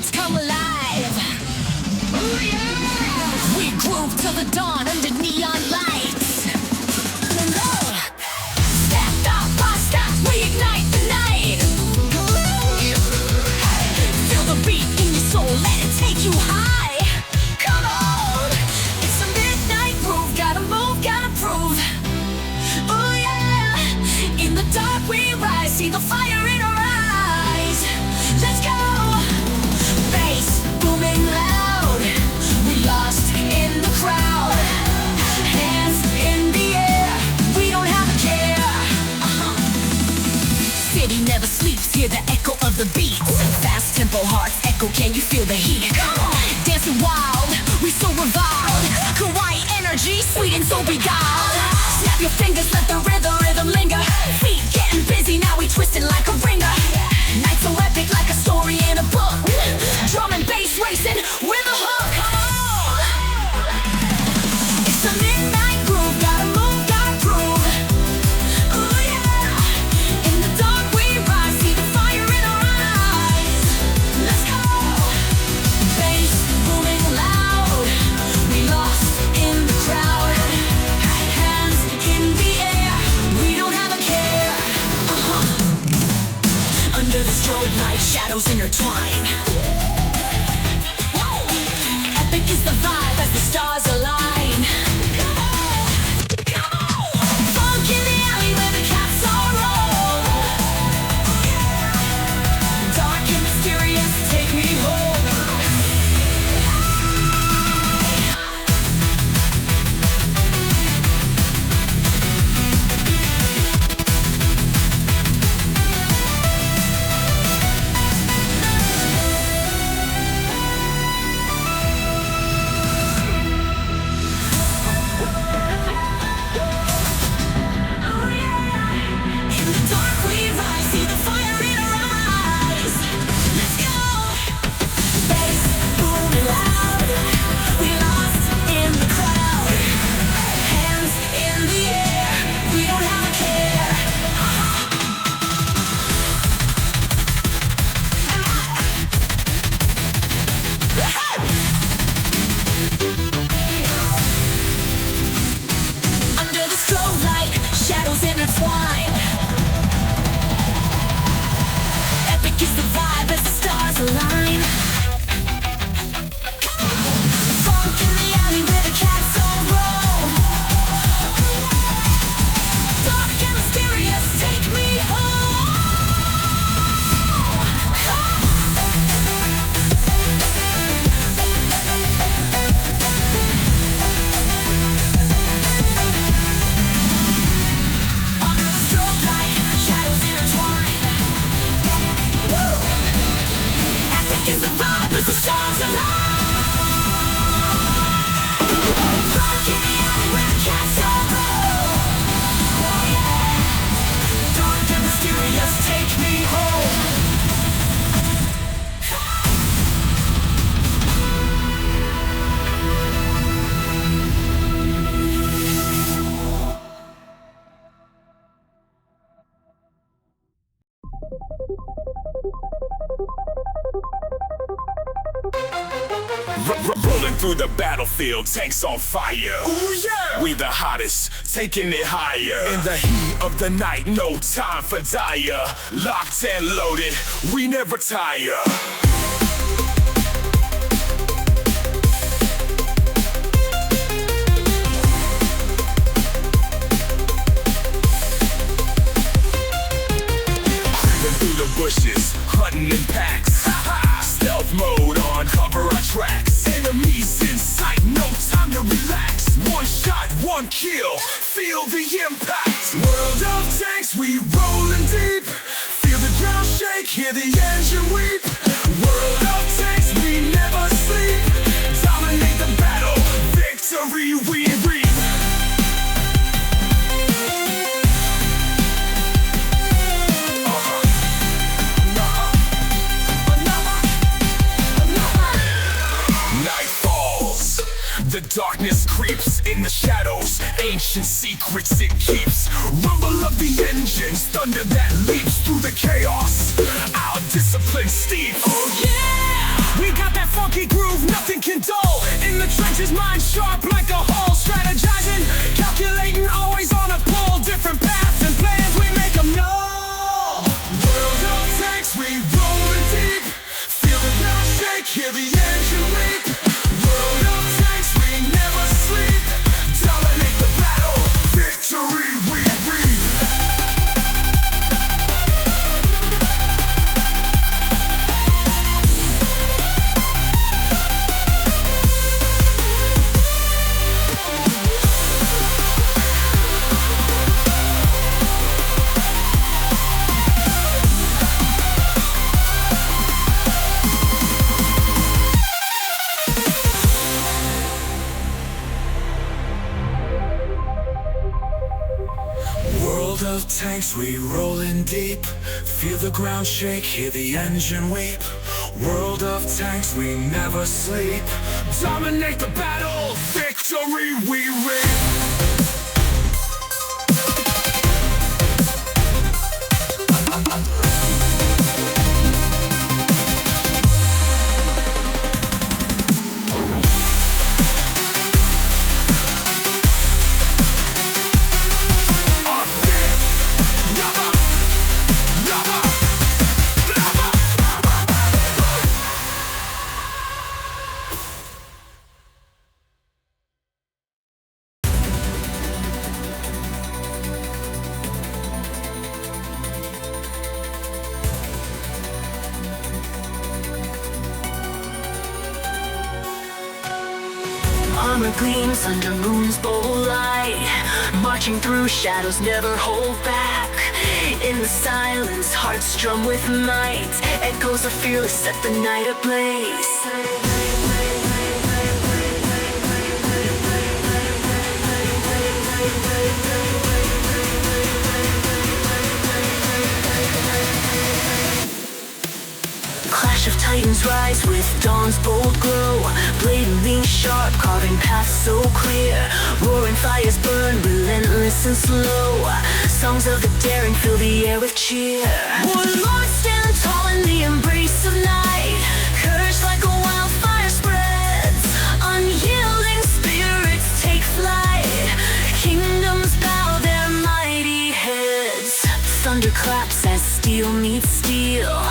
beats come alive. Ooh, yeah. We groove till the dawn under neon lights. Stacked up by stacks, we ignite the night. Feel the beat in your soul, let it take you high. Come on, it's a midnight groove, gotta move, gotta prove. Ooh yeah, in the dark we rise, see the fire in our eyes. Let's go, bass booming loud, we lost in the crowd. Hands in the air, we don't have a care. City never sleeps, hear the echo of the beats. Fast tempo hearts echo, can you feel the heat? Dancing wild, we so reviled. Kawaii energy, sweet and so beguiled. Snap your fingers, let the rhythm linger. Feet getting busy, now we twisting like a ringer. Night so epic like a story in a book. Drum and bass racing with a hook. It's a midnight groove, gotta move, gotta groove. Ooh yeah, in the dark we rise, see the fire in our eyes. Let's go, bass booming loud, we lost in the crowd. Hands in the air, we don't have a care. Under the strobe light, shadows intertwine. Epic is the vibe as the stars align. Phonk in the alley where the cats all roll. Dark and mysterious, take me home. In the dark we rise, see the fire in our eyes. Let's go, bass booming loud, we lost in the crowd. Hands in the air, we don't have a care. Under the strobe light, shadows intertwine. Epic is the vibe as the stars align. Phonk in the alley where the cats all roll. Dark and mysterious, take me home. Under the strobe light, shadows intertwine. Woo! Epic is the vibe as the stars align. Phonk in the alley where the cats all roll. Oh yeah. Dark and mysterious, take me home. Rolling through the battlefield, tanks on fire. Ooh yeah, we the hottest, taking it higher. In the heat of the night, no time for dire. Locked and loaded, we never tire. Creeping through the bushes, hunting in packs. Stealth mode on, cover our tracks. Enemies in sight, no time to relax. One shot, one kill, feel the impact. World of tanks, we rolling deep. Feel the ground shake, hear the engine weep. World of tanks, we never sleep. Dominate the battle, victory we reap. Night falls, the darkness creeps in the shadows. Ancient secrets it keeps. Rumble of the engines, thunder that leaps through the chaos. Our discipline steeps. Oh yeah, we hear the engine weep. World of tanks, we never sleep. Dominate the battle, victory we reap. World of tanks, we rolling deep. Feel the ground shake, hear the engine weep. World of tanks, we never sleep. Dominate the battle, victory we reap. Armor gleams under moon's bold light. Marching through shadows, never hold back. In the silence, hearts strum with might. Echoes are fearless, set the night ablaze. Clash of titans rise with dawn's bold glow. Blade leans sharp, carving paths so clear. Roaring fires burn, relentless and slow. Songs of the daring fill the air with cheer. Warlords stand tall in the embrace of night. Courage like a wildfire spreads. Unyielding spirits take flight. Kingdoms bow their mighty heads. Thunder claps as steel meets steel.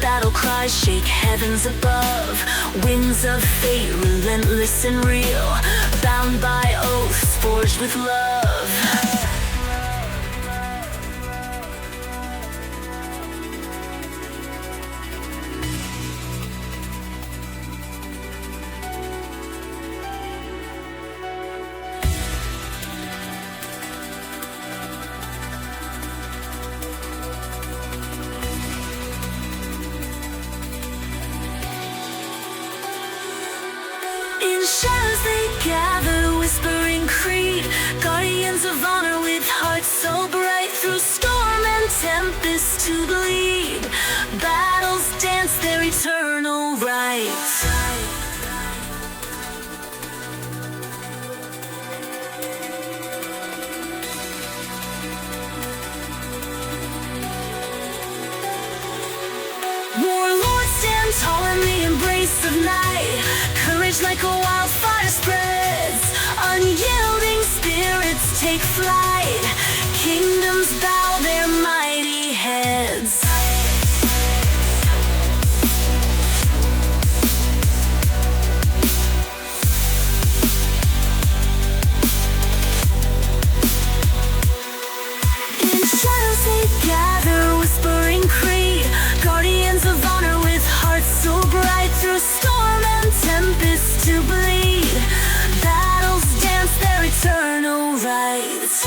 Battle cries shake heavens above. Winds of fate, relentless and real. Bound by oaths, forged with love. In shadows they gather, whispering creed. Guardians of honor with hearts so bright. Through storm and tempest to bleed. Battles dance their eternal rites. Warlords stand tall in the embrace of night. Courage like a wildfire spreads. Unyielding spirits take flight. Kingdoms bow their mighty heads. In shadows they gather, whispering creed. Guardians of honor with hearts so bright. Through storm and tempest to bleed. Battles dance their eternal rites.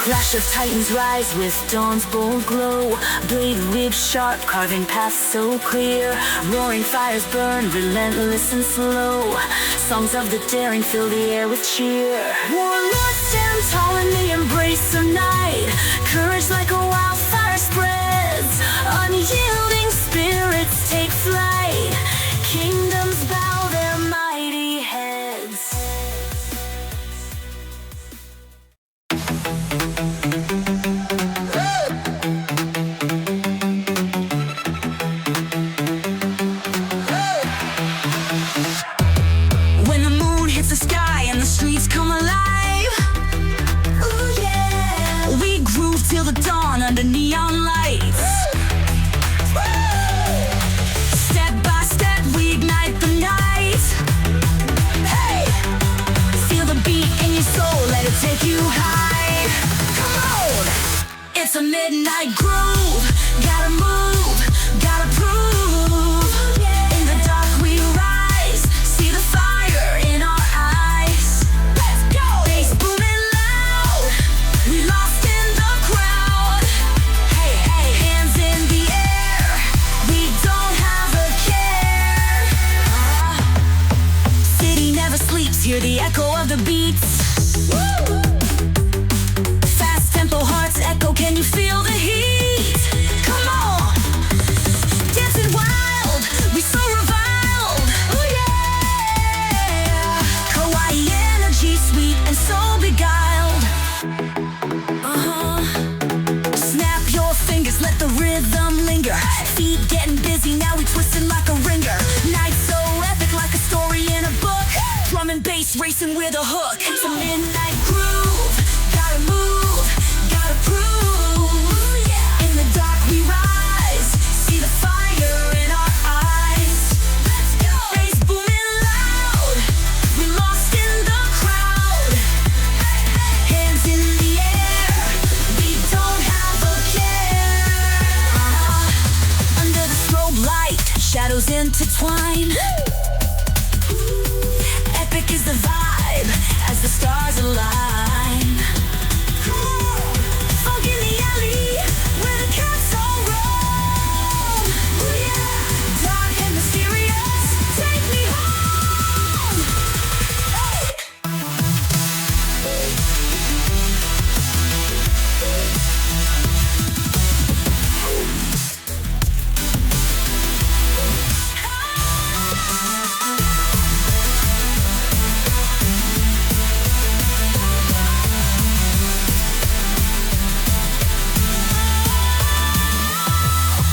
Clash of titans rise with dawn's bold glow. Blade ribs sharp, carving paths so clear. Roaring fires burn, relentless and slow. Songs of the daring fill the air with cheer. Warlords stand tall in the embrace of night. Courage like a wildfire spreads. Unyielding spirits take flight. Kingdoms bow their mighty heads. When the moon hits the sky, It's a midnight groove. Gotta move, gotta prove. In the dark we rise, see the fire in our eyes. Let's go. Bass booming loud, we lost in the crowd. Hey, hey, hands in the air, we don't have a care. City never sleeps, hear the echo of the beats. Fast-tempo hearts echo, can you feel the heat? Come on, dancing wild, we so reviled. Oh yeah, Kawaii energy, sweet and so beguiled. Snap your fingers, let the rhythm linger. Feet getting busy, now we twisting like a ringer. Night so epic, like a story in a book. Drum and bass racing with a hook. It's a midnight groove, gotta move, gotta prove. In the dark we rise, see the fire in our eyes. Let's go. Bass booming loud, we lost in the crowd. Hands in the air, we don't have a care. Under the strobe light, shadows intertwine. Epic is the vibe as the stars align. Phonk in the alley where the cats all roam. Ooh yeah, dark and mysterious, take me home.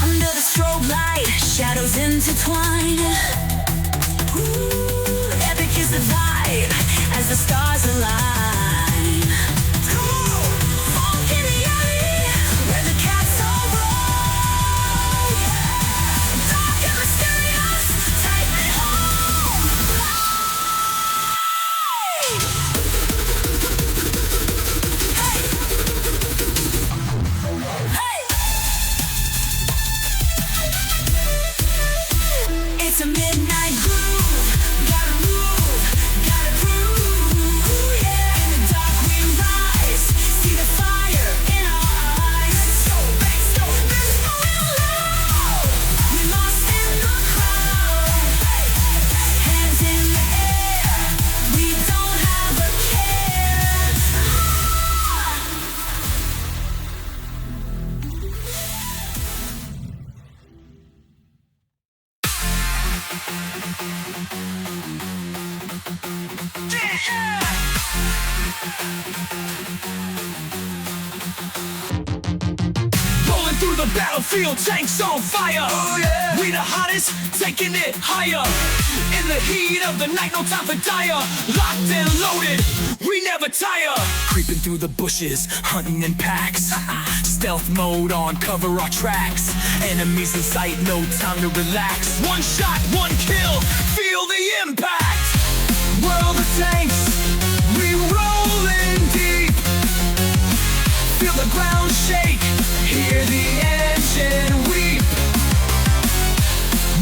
Under the strobe light, shadows intertwine. Ooh, epic is the vibe as the stars align. Phonk in the alley where the cats all roam. Dark and mysterious, take me home. Hey, hey. It's a midnight groove, gotta move, gotta prove. Yeah, in the dark we rise, see the fire in our eyes. Let's go, let's go, let's go loud. We lost in the crowd. Hands in the air, we don't have a care. Rolling through the battlefield, tanks on fire. Oh yeah, we the hottest, taking it higher. In the heat of the night, no time for dire. Locked and loaded, we never tire. Creeping through the bushes, hunting in packs. Stealth mode on, cover our tracks. Enemies in sight, no time to relax. One shot, one kill, feel the impact. World of tanks, we rolling deep. Feel the ground shake, hear the engine weep.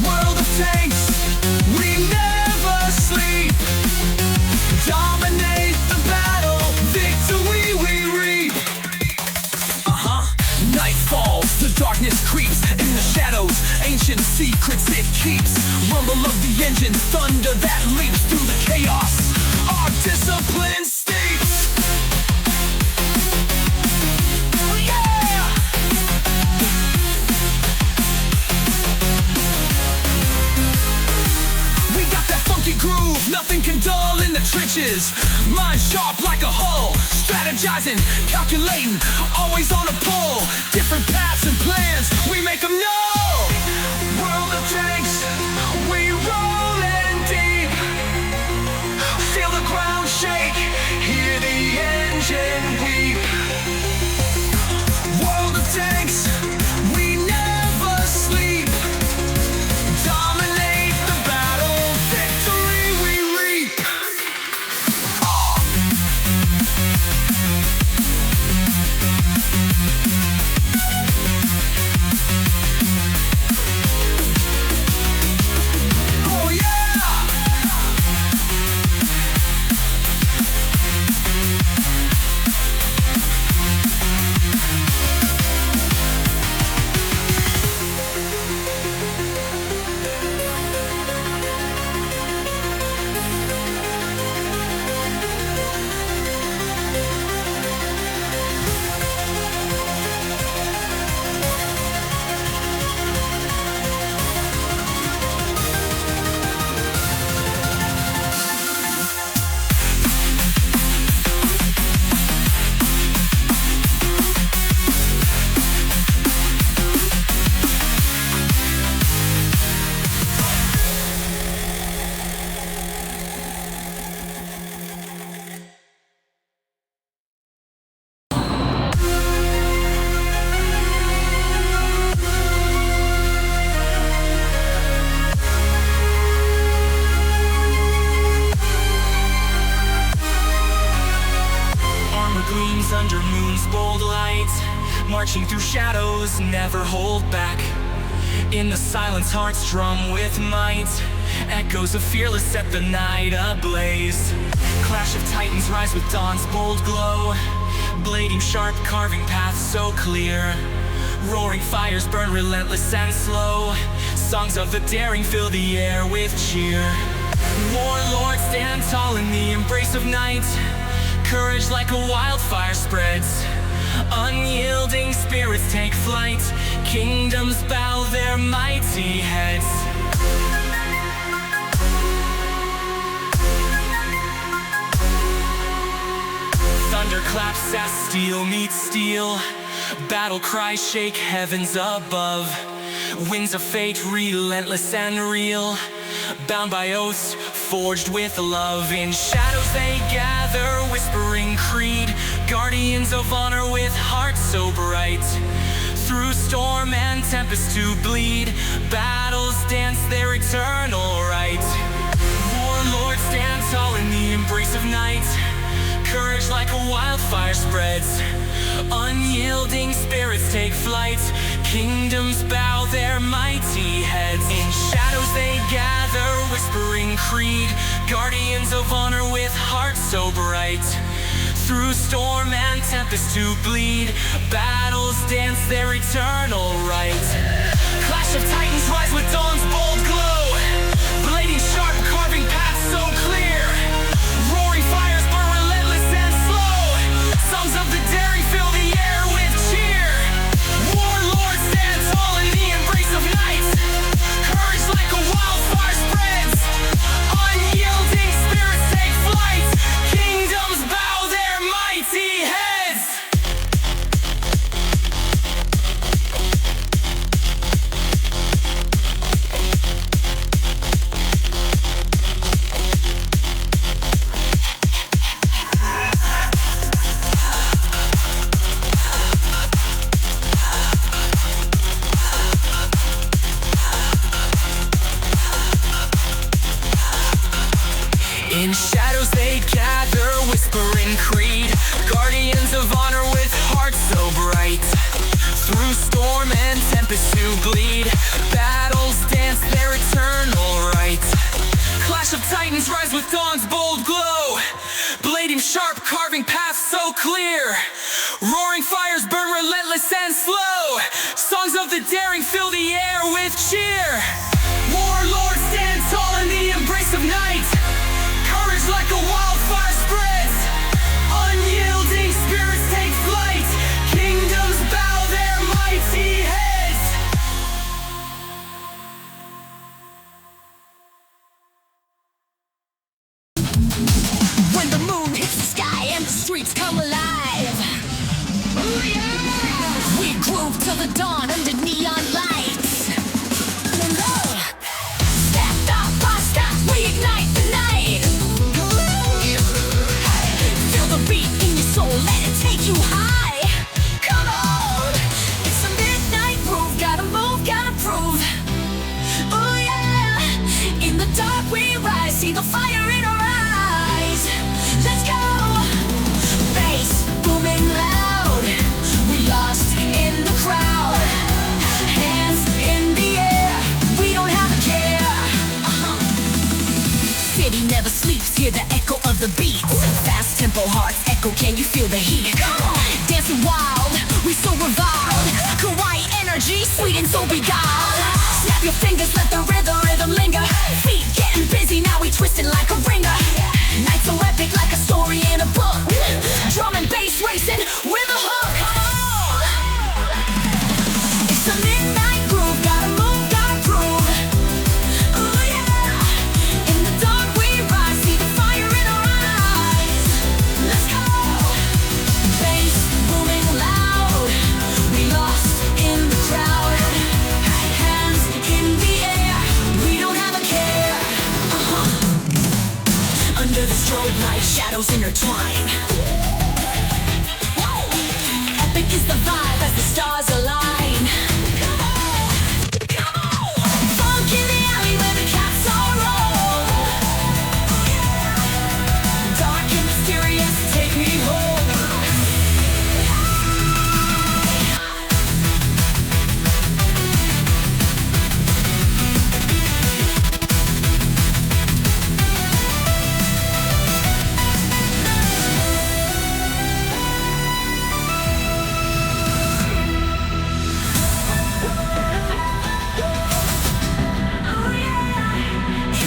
World of tanks, we never sleep. Dominate the battle, victory we reap. Night falls, the darkness creeps. In the shadows, ancient secrets it keeps. Rumble of the engine, thunder that leaps through the chaos. Our discipline steeps. Yeah! We got that funky groove, nothing can dull in the trenches. Mind sharp like a hull, strategizing, calculating, always on a pull. Different paths and plans, we make them know. World of tanks, we rollin' deep. Feel the ground shake, hear the engine weep. World of tanks, we never sleep. Dominate the battle, victory we reap. marching through shadows, never hold back. In the silence, hearts drum with might. Echoes of fearless set the night ablaze. Clash of titans rise with dawn's bold glow. Blading sharp, carving paths so clear. Roaring fires burn relentless and slow. Songs of the daring fill the air with cheer. Warlords stand tall in the embrace of night. Courage like a wildfire spreads. Unyielding spirits take flight. Kingdoms bow their mighty heads. Thunder claps as steel meets steel. Battle cries shake heavens above. Winds of fate relentless and real. Bound by oaths forged with love. In shadows they gather, whispering creed. Guardians of honor with hearts so bright. Through storm and tempest to bleed, battles dance their eternal right. Warlords stand tall in the embrace of night. Courage like a wildfire spreads. Unyielding spirits take flight. Kingdoms bow their mighty heads. In shadows they gather, whispering creed. Guardians of honor with hearts so bright. Through storm and tempest to bleed, battles dance their eternal right. Clash of titans rise with dawn's bold glow. Blading sharp, carving paths so clear. Roaring fires burn relentless and slow. Songs of the daring fill the air with cheer. Warlords stand tall in the embrace of night. Courage like a wildfire spreads. Unyielding spirits take flight. Kingdoms bow their mighty heads. In shadows they gather, whispering creed. Guardians of honor with hearts so bright. Through storm and tempest to bleed, battles dance their eternal right. Clash of titans rise with dawn's bold glow. Blading sharp, carving paths so clear. Roaring fires burn relentless and slow. Songs of the daring fill the air with cheer. Warlords stand tall in the embrace of night. Courage like a wildfire spreads. Unyielding spirits take flight. Kingdoms bow their mighty heads. When the moon hits the sky and the streets come alive. Ooh, yeah. We groove till the dawn under neon lights. Stacked up by stacks, we ignite the night. Feel the beat in your soul, let it take you high. Come on, it's a midnight groove. Gotta move, gotta prove. Oh yeah, in the dark we rise. See the fire in our eyes. Let's go. Bass booming loud. We lost in the crowd. Hands in the air. We don't have a care. City never sleeps. Hear the echo of the beats. Fast tempo hearts echo. Can you feel the heat? Dancing wild. We so reviled. Kawaii energy, sweet and so beguiled. Snap your fingers, let the rhythm linger. Feet getting busy, now we twisting like a ringer. Nights so epic like a story in a book. Drum and bass racing with a hook. It's a midnight groove, gotta move, gotta prove. Oh yeah, in the dark we rise, see the fire in our eyes. Let's go. Bass booming loud, we lost in the crowd. Hands in the air, we don't have a care. Under the strobe light, shadows intertwine. Epic is the vibe as the stars align. Come on, come on. Phonk in the alley where the cats all roll. Dark and mysterious, take me home.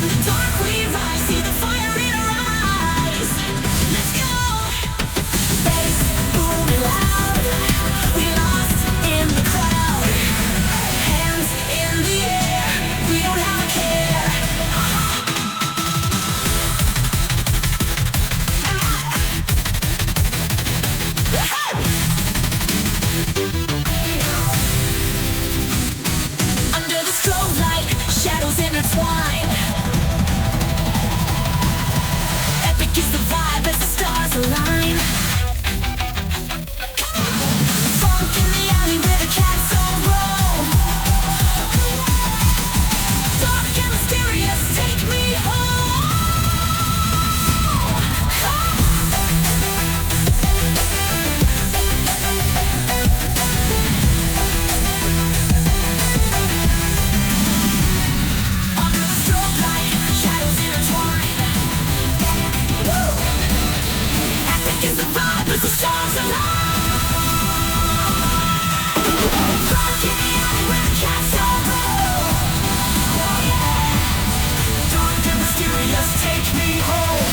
In the dark we rise, see the fire in our eyes. Let's go. Bass booming loud, we lost in the crowd. Hands in the air, we don't have a care. Under the strobe light, shadows intertwine. Epic is the vibe as the stars align. Phonk in the alley where the cats all roam. Dark and mysterious, take me home. Under the strobe light, shadows intertwine. Woo! Epic is the vibe as the stars align. Phonk in the alley where the cats all roam. Oh yeah. Dark and mysterious, take me home.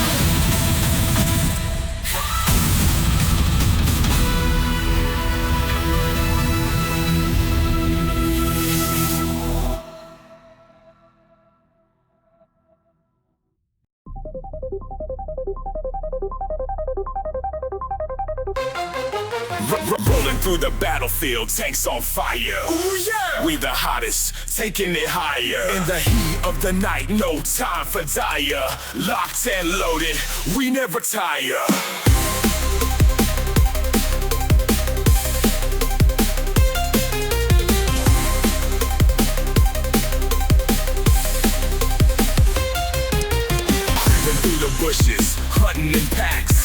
Rolling through the battlefield, tanks on fire. Ooh yeah, we the hottest, taking it higher. In the heat of the night, no time for dire. Locked and loaded, we never tire. Creeping through the bushes, hunting in packs.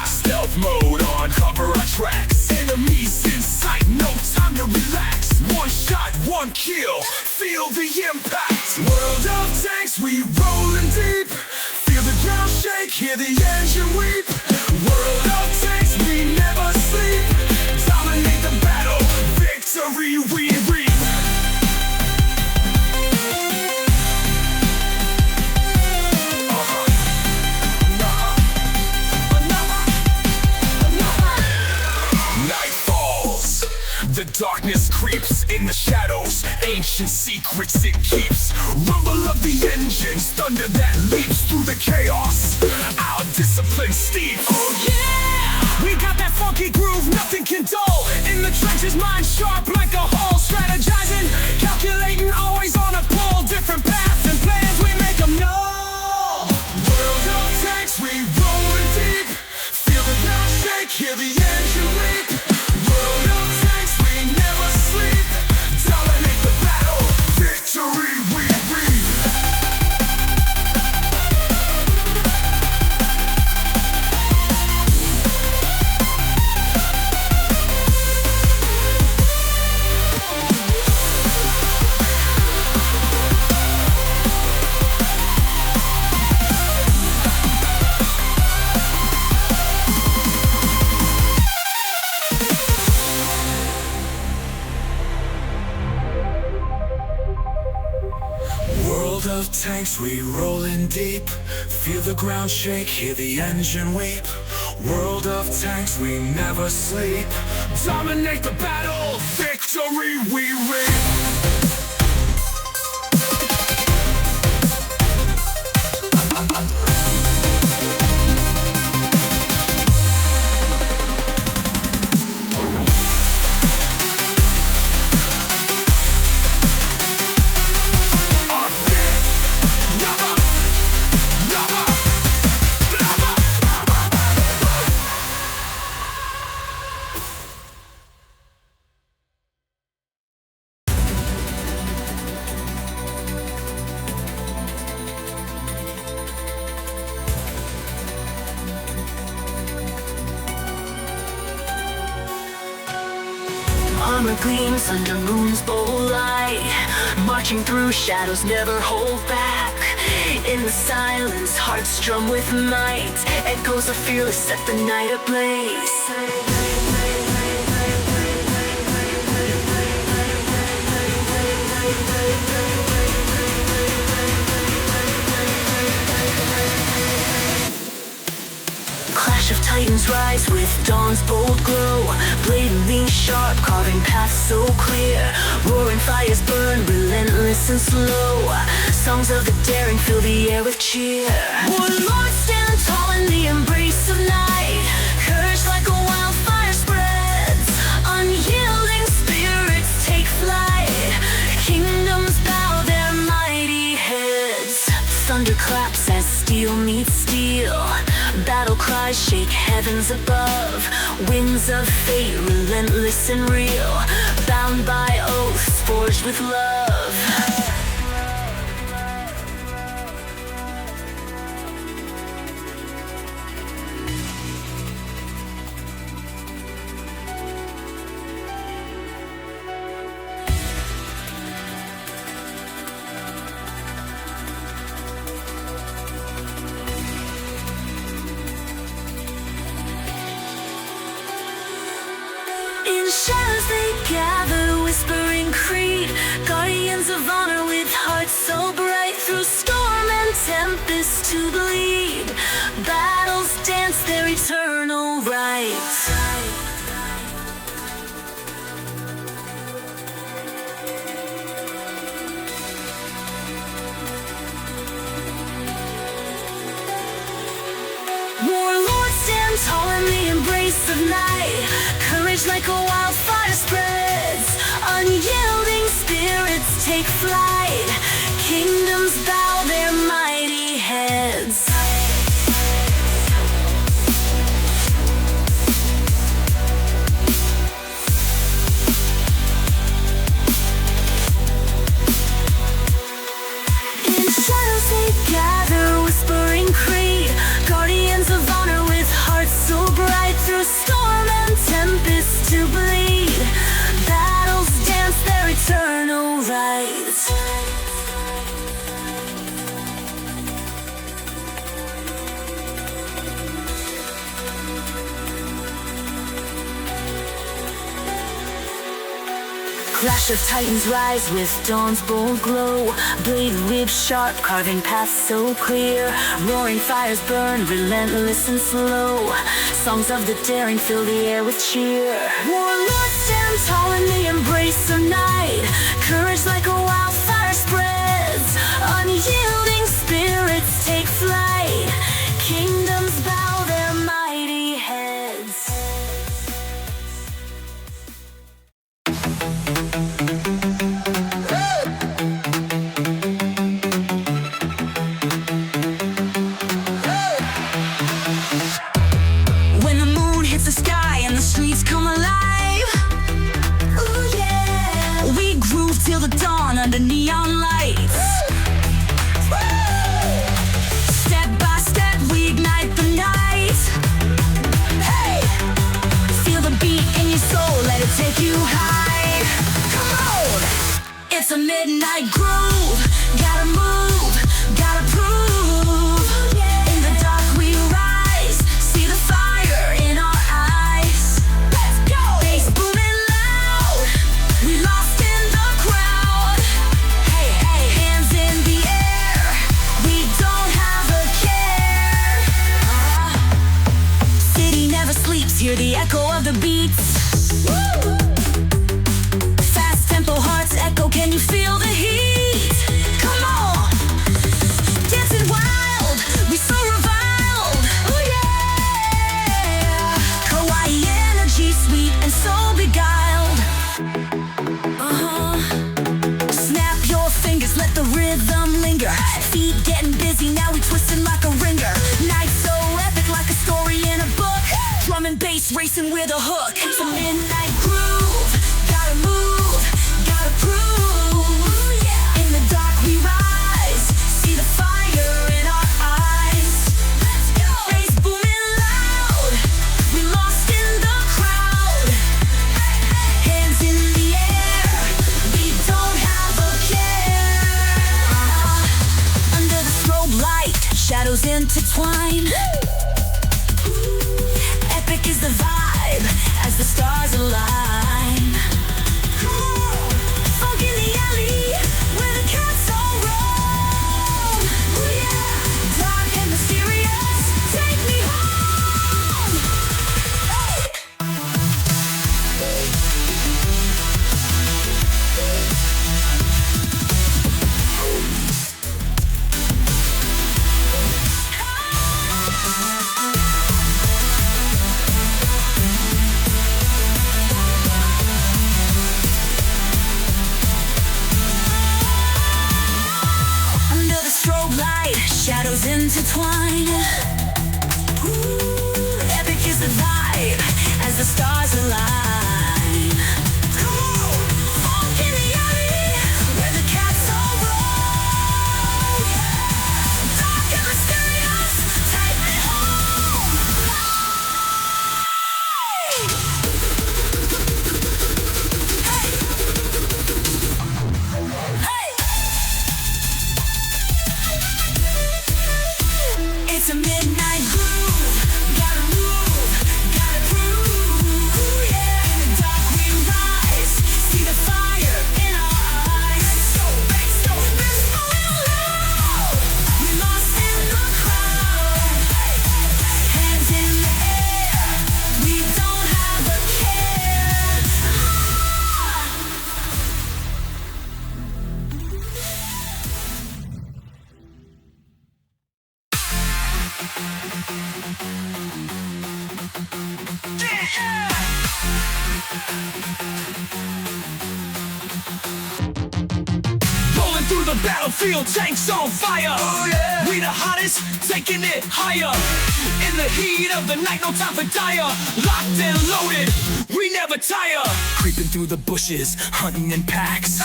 Stealth mode on, cover our tracks. Enemies in sight, no time to relax. One shot, one kill, feel the impact. World of tanks, we rolling deep. Feel the ground shake, hear the engine weep. World of tanks, we never sleep. Dominate the battle, victory we reap. Night falls, the darkness creeps in the shadows. Ancient secrets it keeps. Rumble of the engines, thunder that leaps through the chaos. Our discipline steeps. Oh yeah, we got that funky groove, nothing can dull. In the trenches, mind sharp like a hull. Strategizing, calculating, always on a pull. Different paths and plans, we make them know. World of tanks, we rolling deep. Feel the ground shake, hear the engine weep. World of tanks, we never sleep. Dominate the battle, victory we reap. World of tanks, we rolling deep. Feel the ground shake, hear the engine weep. World of tanks, we never sleep. Dominate the battle, victory we reap. Armor gleams under moon's bold light. Marching through shadows, never hold back. In the silence, hearts strum with might. Echoes are fearless, set the night ablaze. titans rise with dawn's bold glow. Blading sharp, carving paths so clear. Roaring fires burn, relentless and slow. Songs of the daring fill the air with cheer. Warlords stand tall in the embrace of night. Courage like a wildfire spreads. Unyielding spirits take flight. Kingdoms bow their mighty heads. Thunder claps as steel meets steel. Battle cries shake heavens above. Winds of fate, relentless and real. Bound by oaths forged with love. In shadows they gather, whispering creed. Guardians of honor with hearts so bright. Through storm and tempest to bleed. Battles dance their eternal rites. Warlords stand tall in the embrace of night. Courage like a wildfire spreads. Unyielding spirits take flight. Kingdoms bow their mighty heads. In shadows they gather, whispering creed. Guardians of honor with hearts so bright. Through storm and tempest to bleed. Battles dance their eternal rites. Clash of titans rise with dawn's bold glow. Blade ribs sharp, carving paths so clear. Roaring fires burn, relentless and slow. Songs of the daring fill the air with cheer. Warlords stand tall in the embrace of night. Courage like a wildfire spreads. Unyielding spirits take flight. Kingdoms bow their mighty heads. When the moon hits the sky and the streets come alive, Ooh yeah. we groove till the dawn under neon lights. Step by step we ignite the night. Hey, feel the beat in your soul, let it take you high. Come on, it's a midnight groove. Gotta move, gotta prove. In the dark we rise, see the fire in our eyes. Let's go. Bass booming loud, we lost in the crowd. Hey, hey, hands in the air, we don't have a care. City never sleeps, hear the echo of the beats. Fast tempo hearts echo, can you feel the heat? Come on, dancing wild, we so reviled. Oh yeah, Kawaii energy, sweet and so beguiled. Snap your fingers, let the rhythm linger. Feet getting busy, now we twisting like a ringer. Night so epic, like a story in a book. Drum and bass racing with a hook. It's a midnight groove, gotta move, gotta prove. In the dark we rise, see the fire in our eyes. Let's go. Bass booming loud, we lost in the crowd. Hands in the air, we don't have a care. Under the strobe light, shadows intertwine. Epic is the vibe as the stars align. Phonk in the alley where the cats all roam. Ooh yeah, dark and mysterious, take me home. intertwine. Ooh, epic is the vibe as the stars align. Cool, Phonk in the alley where the cats all roll. Dark and mysterious, take me home. Hey, hey. It's a midnight groove, gotta move, gotta prove, yeah. In the dark we rise, see the fire in our eyes. Let's go, this moment loud. We lost in the crowd, hands in the air, we don't have a care. Rolling through the battlefield, tanks on fire. We the hottest, taking it higher. In the heat of the night, no time for dire. Locked and loaded, we never tire. Creeping through the bushes, hunting in packs.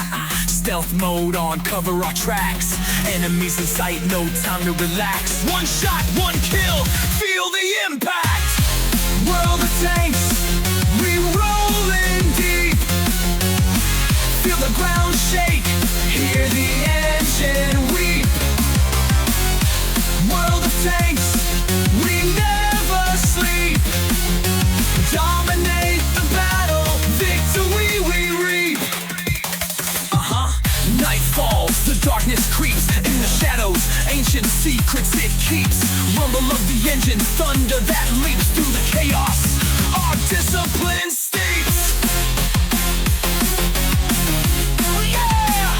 Stealth mode on, cover our tracks. Enemies in sight, no time to relax. One shot, one kill, feel the impact. World of tanks, we rolling deep. Feel the ground shake, hear the engine weep. World of tanks, we never sleep. Dominate the battle, victory we reap. Night falls, the darkness creeps. In the shadows, ancient secrets it keeps. Rumble of the engine, thunder that leaps through the chaos. Our discipline steeps. Yeah!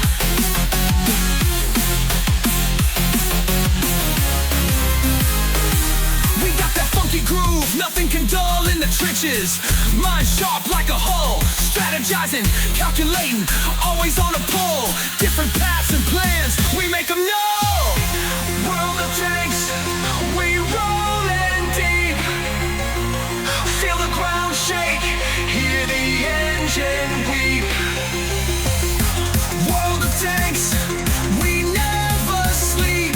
We got that funky groove, nothing can dull in the trenches. Mind sharp like a hull, strategizing, calculating, always on a pull. Different paths and plans, we make them know. World of tanks, we rollin' deep. Feel the ground shake, hear the engine weep. World of tanks, we never sleep.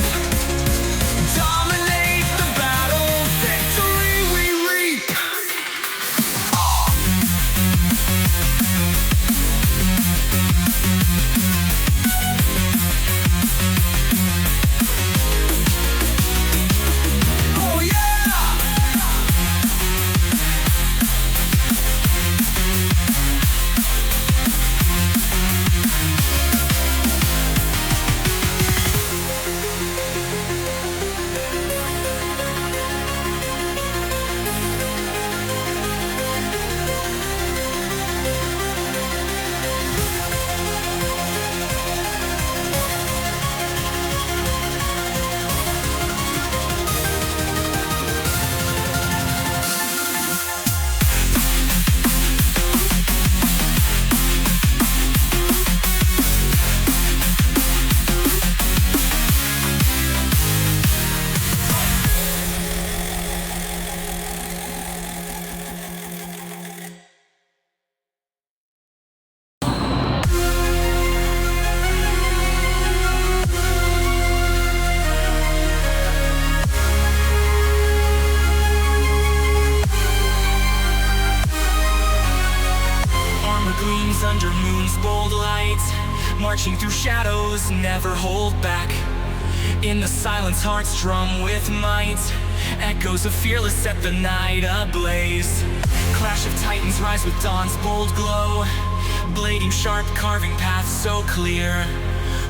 Dominate the battle, victory we reap. Oh yeah! Armor gleams under moon's bold light, marching through shadows, never hold back. In the silence, hearts drum with might. Echoes of fearless set the night ablaze. Clash of titans rise with dawn's bold glow. Blading sharp, carving paths so clear.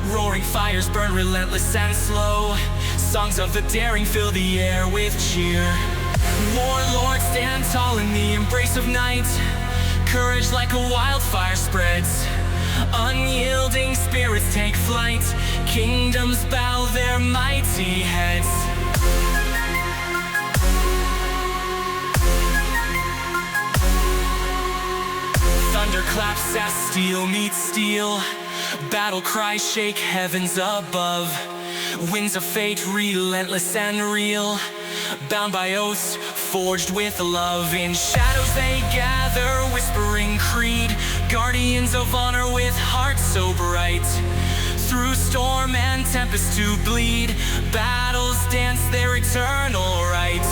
Roaring fires burn relentless and slow. Songs of the daring fill the air with cheer. Warlords stand tall in the embrace of night. Courage like a wildfire spreads. Unyielding spirits take flight. Kingdoms bow their mighty heads. Thunder claps as steel meets steel. Battle cries shake heavens above. Winds of fate, relentless and real, bound by oaths, forged with love. In shadows they gather, whispering creed, guardians of honor with hearts so bright. Through storm and tempest to bleed, battles dance their eternal right.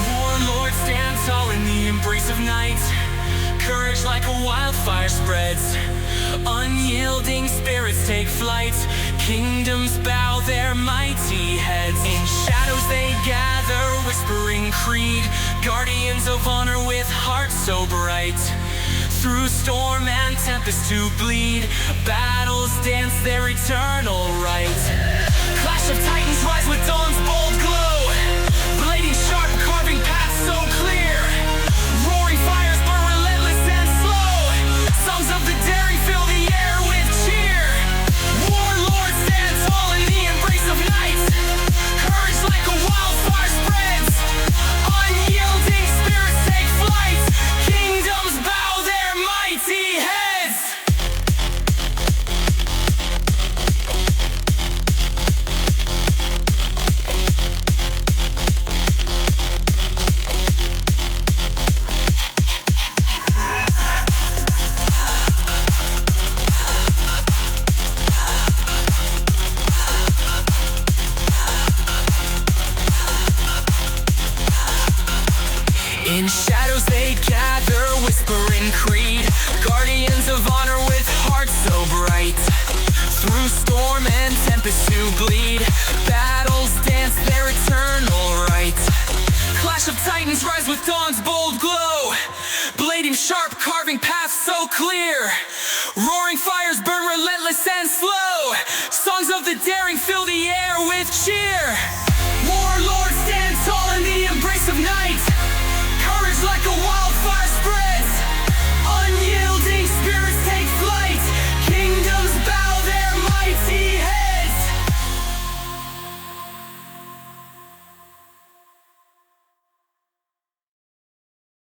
Warlords stand tall in the embrace of night. Courage like a wildfire spreads. Unyielding spirits take flight. Kingdoms bow their mighty heads. In shadows they gather, whispering creed, guardians of honor with hearts so bright. Through storm and tempest to bleed, battles dance their eternal right. Clash of titans rise with dawn's bold glow, blading sharp, carving paths so clear. Roaring fires burn relentless and slow. Songs of the daring fill the air with cheer. Warlords stand tall in the embrace of night. Courage like a wildfire spreads. Unyielding spirits take flight. Kingdoms bow their mighty heads. In shadows they gather, whispering creed, guardians of honor with hearts so bright. Through storm and tempest to bleed, battles dance their eternal right. Clash of titans rise with dawn's bold glow, blading sharp, carving paths so clear. Roaring fires burn relentless and slow. Songs of the daring fill the air with cheer.